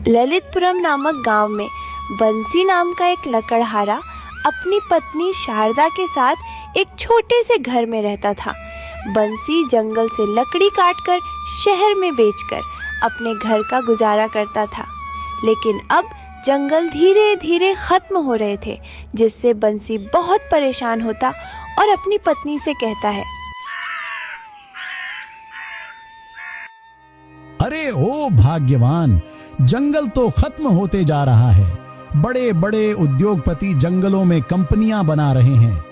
ललितपुरम नामक गांव में बंसी नाम का एक लकड़हारा अपनी पत्नी शारदा के साथ एक छोटे से घर में रहता था। बंसी जंगल से लकड़ी काटकर शहर में बेचकर अपने घर का गुजारा करता था, लेकिन अब जंगल धीरे धीरे खत्म हो रहे थे, जिससे बंसी बहुत परेशान होता और अपनी पत्नी से कहता है, अरे ओ भाग्यवान, जंगल तो खत्म होते जा रहा है। बड़े बड़े उद्योगपति जंगलों में कंपनियां बना रहे हैं।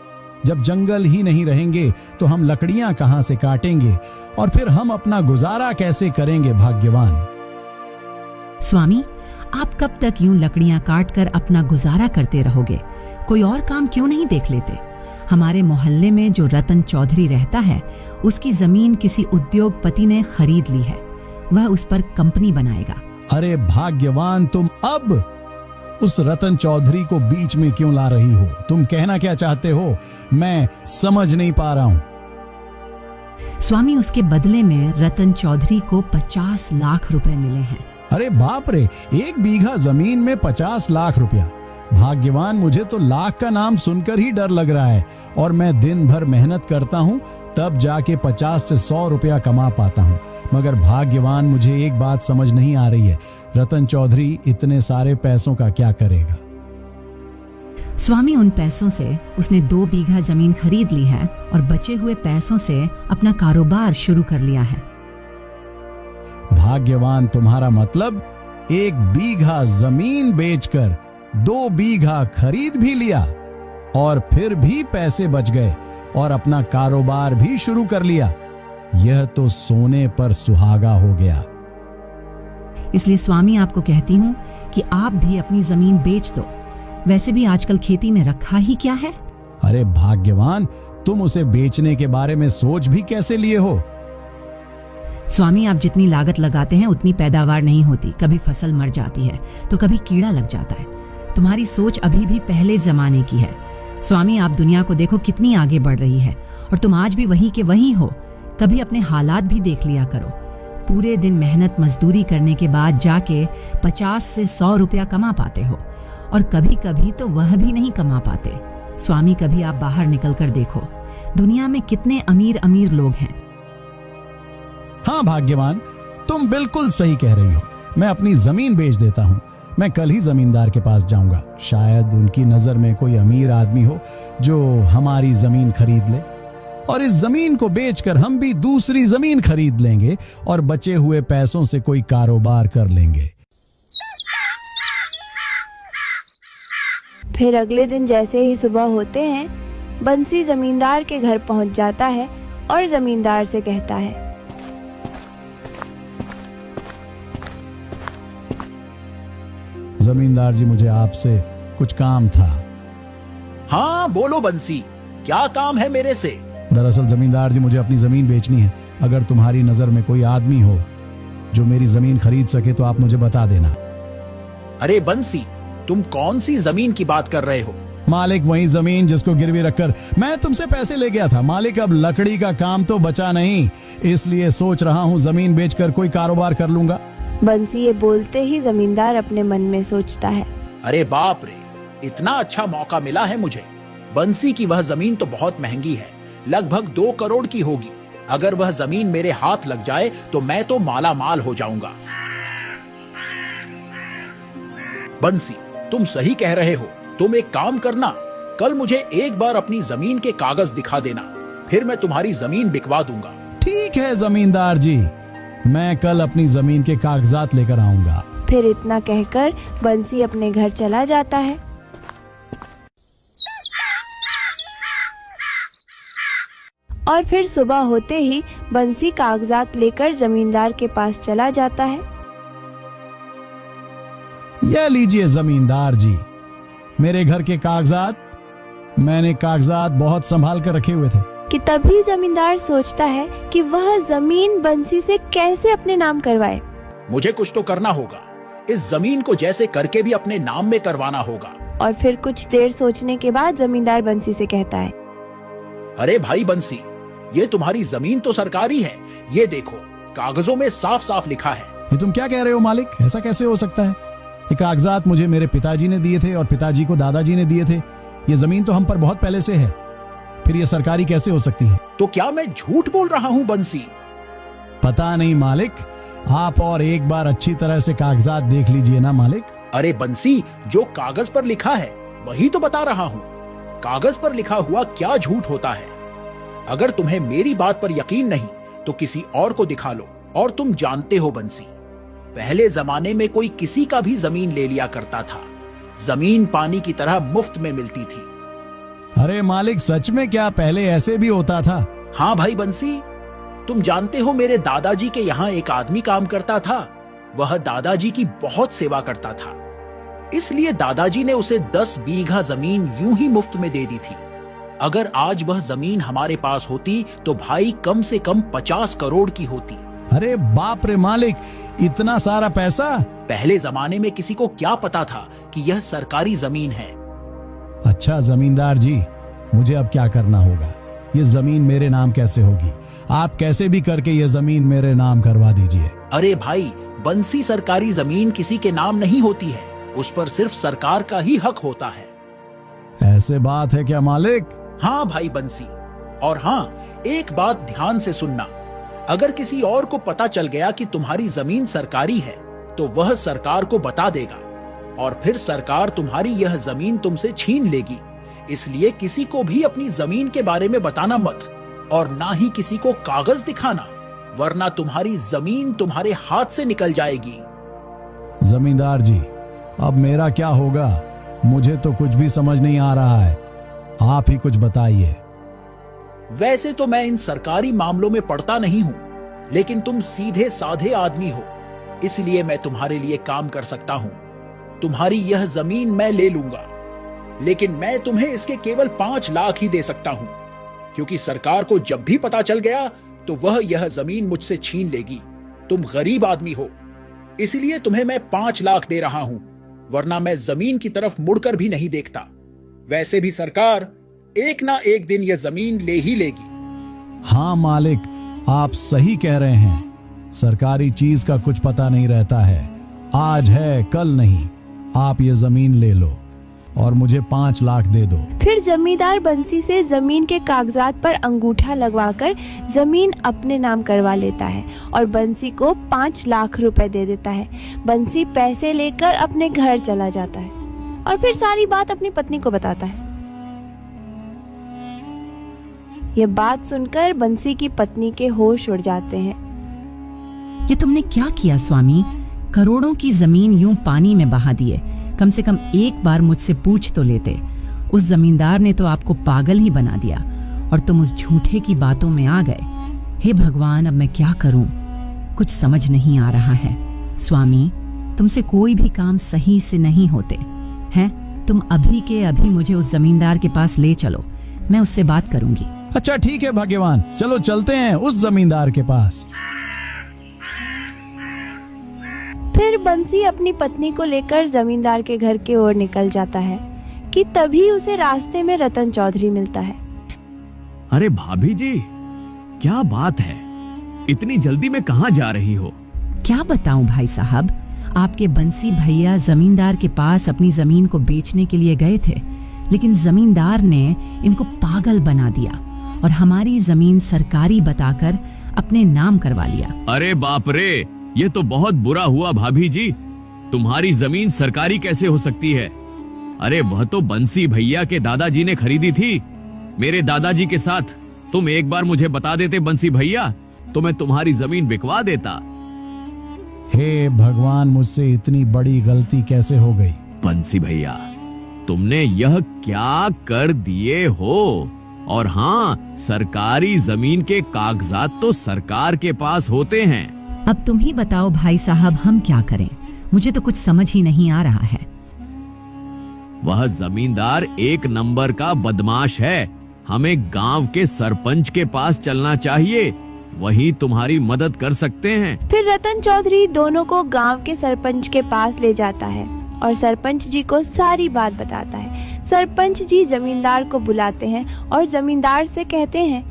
जब जंगल ही नहीं रहेंगे तो हम लकड़ियां कहां से काटेंगे और फिर हम अपना गुजारा कैसे करेंगे भाग्यवान। स्वामी, आप कब तक यूं लकड़ियां काटकर अपना गुजारा करते रहोगे? कोई और काम क्यों नहीं देख लेते? हमारे मोहल्ले में जो रतन चौधरी रहता है, उसकी जमीन किसी उद्योगपति ने खरीद ली है। वह उस पर कंपनी बनाएगा। अरे भाग्यवान, तुम अब उस रतन चौधरी को बीच में क्यों ला रही हो? तुम कहना क्या चाहते हो? मैं समझ नहीं पा रहा हूं। स्वामी, उसके बदले में रतन चौधरी को 50 लाख रुपए मिले हैं। अरे बाप रे, 1 बीघा जमीन में 50 लाख रुपया। भाग्यवान, मुझे तो लाख का नाम सुनकर ही डर लग रहा है और मैं दिन भर मेहनत करता हूँ, तब जाके 50 से 100 रुपया कमा पाता हूँ। मगर भाग्यवान, मुझे एक बात समझ नहीं आ रही है, रतन चौधरी इतने सारे पैसों का क्या करेगा? स्वामी, उन पैसों से उसने 2 बीघा जमीन खरीद ली है और बचे हुए पैसों से अपना कारोबार शुरू कर लिया है। भाग्यवान, तुम्हारा मतलब 1 बीघा जमीन बेचकर 2 बीघा खरीद भी लिया और फिर भी पैसे बच गए और अपना कारोबार भी शुरू कर लिया। यह तो सोने पर सुहागा हो गया। इसलिए स्वामी, आपको कहती हूँ कि आप भी अपनी जमीन बेच दो। वैसे भी आजकल खेती में रखा ही क्या है। अरे भाग्यवान, तुम उसे बेचने के बारे में सोच भी कैसे लिए हो? स्वामी, आप जितनी लागत लगाते हैं उतनी पैदावार नहीं होती। कभी फसल मर जाती है तो कभी कीड़ा लग जाता है। तुम्हारी सोच अभी भी पहले जमाने की है। स्वामी, आप दुनिया को देखो कितनी आगे बढ़ रही है और तुम आज भी वहीं के वहीं हो। कभी अपने हालात भी देख लिया करो। पूरे दिन मेहनत मजदूरी करने के बाद जाके 50 से 100 रुपया कमा पाते हो और कभी कभी तो वह भी नहीं कमा पाते। स्वामी, कभी आप बाहर निकल कर देखो, दुनिया में कितने अमीर अमीर लोग हैं। हाँ भाग्यवान, तुम बिल्कुल सही कह रही हो। मैं अपनी जमीन बेच देता हूँ। मैं कल ही जमींदार के पास जाऊंगा। शायद उनकी नजर में कोई अमीर आदमी हो जो हमारी जमीन खरीद ले और इस जमीन को बेचकर हम भी दूसरी जमीन खरीद लेंगे और बचे हुए पैसों से कोई कारोबार कर लेंगे। फिर अगले दिन जैसे ही सुबह होते हैं, बंसी जमींदार के घर पहुंच जाता है और जमींदार से कहता है, जमींदार जी, मुझे आपसे कुछ काम था। हाँ बोलो बंसी, क्या काम है मेरे से? दरअसल जमींदार जी, मुझे अपनी जमीन बेचनी है। अगर तुम्हारी नजर में कोई आदमी हो जो मेरी जमीन खरीद सके तो आप मुझे बता देना। अरे बंसी, तुम कौन सी जमीन की बात कर रहे हो? मालिक, वही जमीन जिसको गिरवी रखकर मैं तुमसे पैसे ले गया था। मालिक, अब लकड़ी का काम तो बचा नहीं, इसलिए सोच रहा हूँ जमीन बेचकर कोई कारोबार कर लूंगा। बंसी ये बोलते ही जमींदार अपने मन में सोचता है, अरे बाप रे, इतना अच्छा मौका मिला है मुझे। बंसी की वह जमीन तो बहुत महंगी है, लगभग 2 करोड़ की होगी। अगर वह जमीन मेरे हाथ लग जाए तो मैं तो माला माल हो जाऊंगा। बंसी, तुम सही कह रहे हो। तुम एक काम करना, कल मुझे एक बार अपनी जमीन के कागज दिखा देना, फिर मैं तुम्हारी जमीन बिकवा दूंगा। ठीक है जमींदार जी, मैं कल अपनी जमीन के कागजात लेकर आऊंगा। फिर इतना कहकर बंसी अपने घर चला जाता है। और फिर सुबह होते ही बंसी कागजात लेकर जमींदार के पास चला जाता है। यह लीजिए जमींदार जी, मेरे घर के कागजात। मैंने कागजात बहुत संभाल कर रखे हुए थे। कि तभी जमींदार सोचता है कि वह जमीन बंसी से कैसे अपने नाम करवाए। मुझे कुछ तो करना होगा। इस जमीन को जैसे करके भी अपने नाम में करवाना होगा। और फिर कुछ देर सोचने के बाद जमींदार बंसी से कहता है, अरे भाई बंसी, ये तुम्हारी जमीन तो सरकारी है। ये देखो, कागजों में साफ साफ लिखा है ये तुम क्या कह रहे हो मालिक? ऐसा कैसे हो सकता है? ये कागजात मुझे मेरे पिताजी ने दिए थे और पिताजी को दादाजी ने दिए थे। ये जमीन तो हम पर बहुत पहले से है, फिर ये सरकारी कैसे हो सकती है? तो क्या मैं झूठ बोल रहा हूँ बंसी? पता नहीं मालिक, आप और एक बार अच्छी तरह से कागजात देख लीजिए ना मालिक। अरे बंसी, जो कागज पर लिखा है वही तो बता रहा हूँ। कागज पर लिखा हुआ क्या झूठ होता है? अगर तुम्हें मेरी बात पर यकीन नहीं तो किसी और को दिखा लो। और तुम जानते हो बंसी, पहले जमाने में कोई किसी का भी जमीन ले लिया करता था। जमीन पानी की तरह मुफ्त में मिलती थी। अरे मालिक, सच में क्या पहले ऐसे भी होता था? हाँ भाई बंसी, तुम जानते हो मेरे दादाजी के यहाँ एक आदमी काम करता था। वह दादाजी की बहुत सेवा करता था, इसलिए दादाजी ने उसे 10 बीघा जमीन यूं ही मुफ्त में दे दी थी। अगर आज वह जमीन हमारे पास होती तो भाई कम से कम 50 करोड़ की होती। अरे बाप रे मालिक, इतना सारा पैसा! पहले जमाने में किसी को क्या पता था कि यह सरकारी जमीन है। अच्छा जमींदार जी, मुझे अब क्या करना होगा? ये जमीन मेरे नाम कैसे होगी? आप कैसे भी करके ये जमीन मेरे नाम करवा दीजिए। अरे भाई बंसी, सरकारी जमीन किसी के नाम नहीं होती है, उस पर सिर्फ सरकार का ही हक होता है। ऐसे बात है क्या मालिक? हाँ भाई बंसी, और हाँ, एक बात ध्यान से सुनना। अगर किसी और को पता चल गया कि तुम्हारी जमीन सरकारी है तो वह सरकार को बता देगा और फिर सरकार तुम्हारी यह जमीन तुमसे छीन लेगी। इसलिए किसी को भी अपनी जमीन के बारे में बताना मत, और ना ही किसी को कागज दिखाना, वरना तुम्हारी जमीन तुम्हारे हाथ से निकल जाएगी। जमींदार जी, अब मेरा क्या होगा? मुझे तो कुछ भी समझ नहीं आ रहा है, आप ही कुछ बताइए। वैसे तो मैं इन सरकारी मामलों में पड़ता नहीं हूं, लेकिन तुम सीधे साधे आदमी हो, इसलिए मैं तुम्हारे लिए काम कर सकता हूं। तुम्हारी यह जमीन मैं ले लूंगा, लेकिन मैं तुम्हें इसके केवल 5 लाख ही दे सकता हूं, क्योंकि सरकार को जब भी पता चल गया तो वह यह जमीन मुझसे छीन लेगी। तुम गरीब आदमी हो, इसलिए तुम्हें मैं 5 लाख दे रहा हूं, वरना मैं जमीन की तरफ मुड़कर भी नहीं देखता। वैसे भी सरकार एक ना एक दिन यह जमीन ले ही लेगी। हाँ मालिक, आप सही कह रहे हैं। सरकारी चीज का कुछ पता नहीं रहता है, आज है कल नहीं। आप ये जमीन ले लो और मुझे 5 लाख दे दो। फिर जमींदार बंसी से जमीन के कागजात पर अंगूठा लगवाकर जमीन अपने नाम करवा लेता है और बंसी को 5 लाख रुपए दे देता है। बंसी पैसे लेकर अपने घर चला जाता है और फिर सारी बात अपनी पत्नी को बताता है। ये बात सुनकर बंसी की पत्नी के होश उड़ जाते हैं। ये तुमने क्या किया स्वामी? करोड़ों की जमीन यूं पानी में बहा दिए। कम से कम एक बार मुझसे पूछ तो लेते। उस जमींदार ने तो आपको पागल ही बना दिया और तुम उस झूठे की बातों में आ गए। हे भगवान, अब मैं क्या करूं? कुछ समझ नहीं आ रहा है। स्वामी, तुमसे कोई भी काम सही से नहीं होते हैं। तुम अभी के अभी मुझे उस जमींदार के पास ले चलो, मैं उससे बात करूंगी। अच्छा ठीक है भाग्यवान, चलो चलते हैं उस जमींदार के पास। फिर बंसी अपनी पत्नी को लेकर जमींदार के घर की ओर निकल जाता है कि तभी उसे रास्ते में रतन चौधरी मिलता है। अरे भाभी जी, क्या बात है? इतनी जल्दी में कहाँ जा रही हो? क्या बताऊं भाई साहब, आपके बंसी भैया जमींदार के पास अपनी जमीन को बेचने के लिए गए थे, लेकिन जमींदार ने इनको पागल बना दिया और हमारी जमीन सरकारी बताकर अपने नाम करवा लिया। अरे बाप रे, ये तो बहुत बुरा हुआ भाभी जी। तुम्हारी जमीन सरकारी कैसे हो सकती है? अरे वह तो बंसी भैया के दादाजी ने खरीदी थी, मेरे दादाजी के साथ। तुम एक बार मुझे बता देते बंसी भैया, तो मैं तुम्हारी जमीन बिकवा देता। हे भगवान, मुझसे इतनी बड़ी गलती कैसे हो गई? बंसी भैया, तुमने यह क्या कर दिए हो? और हाँ, सरकारी जमीन के कागजात तो सरकार के पास होते हैं। अब तुम ही बताओ भाई साहब, हम क्या करें? मुझे तो कुछ समझ ही नहीं आ रहा है। वह जमींदार एक नंबर का बदमाश है। हमें गांव के सरपंच के पास चलना चाहिए, वही तुम्हारी मदद कर सकते हैं। फिर रतन चौधरी दोनों को गांव के सरपंच के पास ले जाता है और सरपंच जी को सारी बात बताता है। सरपंच जी जमींदार को बुलाते हैं और जमींदार से कहते हैं,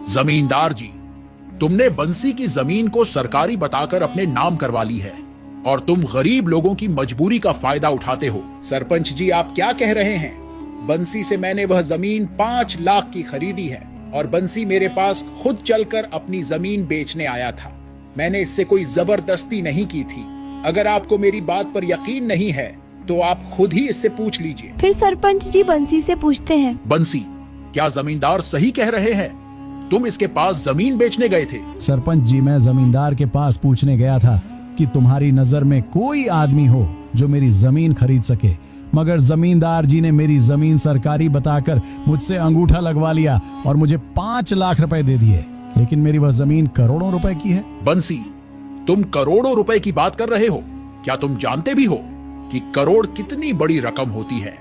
जमींदार जी, तुमने बंसी की जमीन को सरकारी बताकर अपने नाम करवा ली है और तुम गरीब लोगों की मजबूरी का फायदा उठाते हो। सरपंच जी, आप क्या कह रहे हैं? बंसी से मैंने वह जमीन 5 लाख की खरीदी है और बंसी मेरे पास खुद चलकर अपनी जमीन बेचने आया था। मैंने इससे कोई जबरदस्ती नहीं की थी। अगर आपको मेरी बात पर यकीन नहीं है तो आप खुद ही इससे पूछ लीजिए। फिर सरपंच जी बंसी से पूछते हैं, बंसी, क्या जमींदार सही कह रहे हैं? तुम इसके पास जमीन बेचने गए थे? सरपंच जी, मैं जमींदार के पास पूछने गया था कि तुम्हारी नजर में कोई आदमी हो जो मेरी जमीन खरीद सके, मगर जमींदार जी ने मेरी जमीन सरकारी बताकर मुझसे अंगूठा लगवा लिया और मुझे 5 लाख रुपए दे दिए, लेकिन मेरी वह जमीन करोड़ों रुपए की है। बंसी, तुम करोड़ों रुपए की बात कर रहे हो? क्या तुम जानते भी हो कि करोड़ कितनी बड़ी रकम होती है?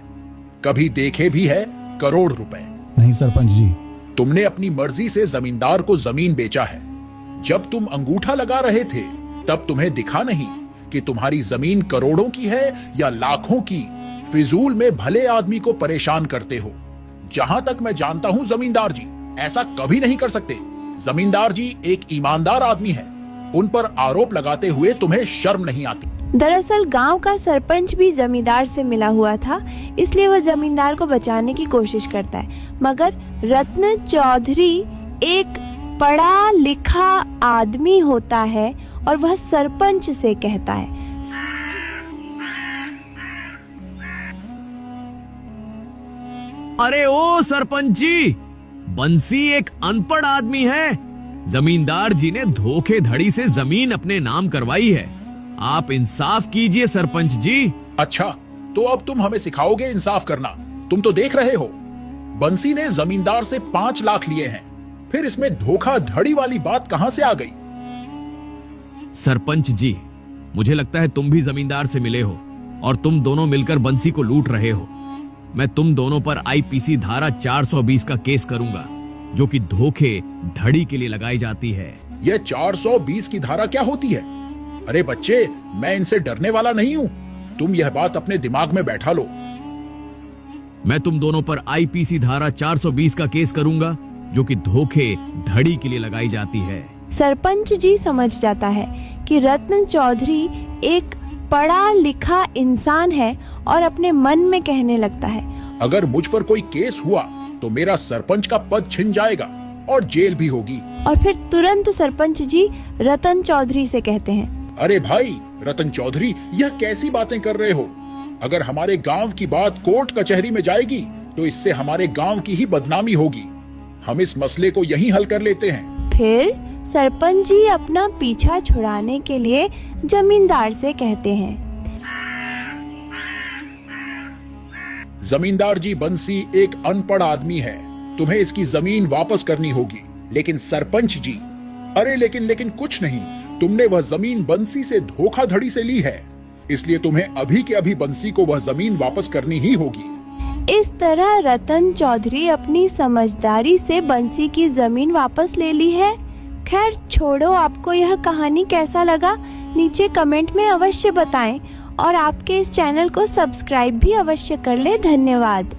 कभी देखे भी है करोड़ रुपए? नहीं सरपंच जी। तुमने अपनी मर्जी से जमींदार को जमीन बेचा है। जब तुम अंगूठा लगा रहे थे तब तुम्हें दिखा नहीं कि तुम्हारी जमीन करोड़ों की है या लाखों की। फिजूल में भले आदमी को परेशान करते हो। जहां तक मैं जानता हूं जमींदार जी ऐसा कभी नहीं कर सकते। जमींदार जी एक ईमानदार आदमी है। उन पर आरोप लगाते हुए तुम्हें शर्म नहीं आती? दरअसल गांव का सरपंच भी जमींदार से मिला हुआ था, इसलिए वह जमींदार को बचाने की कोशिश करता है। मगर रत्न चौधरी एक पढ़ा लिखा आदमी होता है और वह सरपंच से कहता है, अरे ओ सरपंच जी, बंसी एक अनपढ़ आदमी है। जमींदार जी ने धोखेधड़ी से जमीन अपने नाम करवाई है। आप इंसाफ कीजिए सरपंच जी। अच्छा, तो अब तुम हमें सिखाओगे इंसाफ करना? तुम तो देख रहे हो बंसी ने जमींदार से 5 लाख लिए हैं, फिर इसमें धोखाधड़ी वाली बात कहां से आ गई? सरपंच जी, मुझे लगता है तुम भी जमींदार से मिले हो और तुम दोनों मिलकर बंसी को लूट रहे हो। मैं तुम दोनों पर आईपीसी धारा 420 का केस करूंगा, जो कि धोखे धड़ी के लिए लगाई जाती है। यह 420 की धारा क्या होती है? अरे बच्चे, मैं इनसे डरने वाला नहीं हूं। तुम यह बात अपने दिमाग में बैठा लो। मैं तुम दोनों पर आईपीसी धारा 420 का केस करूंगा, जो कि धोखे धड़ी के लिए लगाई जाती है। सरपंच जी समझ जाता है कि रत्न चौधरी एक पढ़ा लिखा इंसान है और अपने मन में कहने लगता है, अगर मुझ पर कोई केस हुआ तो मेरा सरपंच का पद छिन जाएगा और जेल भी होगी। और फिर तुरंत सरपंच जी रतन चौधरी से कहते हैं, अरे भाई रतन चौधरी, यह कैसी बातें कर रहे हो? अगर हमारे गांव की बात कोर्ट कचहरी में जाएगी तो इससे हमारे गांव की ही बदनामी होगी। हम इस मसले को यहीं हल कर लेते हैं। फिर सरपंच जी अपना पीछा छुड़ाने के लिए जमींदार से कहते हैं, जमींदार जी, बंसी एक अनपढ़ आदमी है, तुम्हें इसकी जमीन वापस करनी होगी। लेकिन सरपंच जी, अरे लेकिन कुछ नहीं, तुमने वह जमीन बंसी से धोखाधड़ी से ली है, इसलिए तुम्हें अभी के अभी बंसी को वह जमीन वापस करनी ही होगी। इस तरह रतन चौधरी अपनी समझदारी से बंसी की जमीन वापस ले ली है। खैर छोड़ो, आपको यह कहानी कैसा लगा नीचे कमेंट में अवश्य बताएं और आपके इस चैनल को सब्सक्राइब भी अवश्य कर ले। धन्यवाद।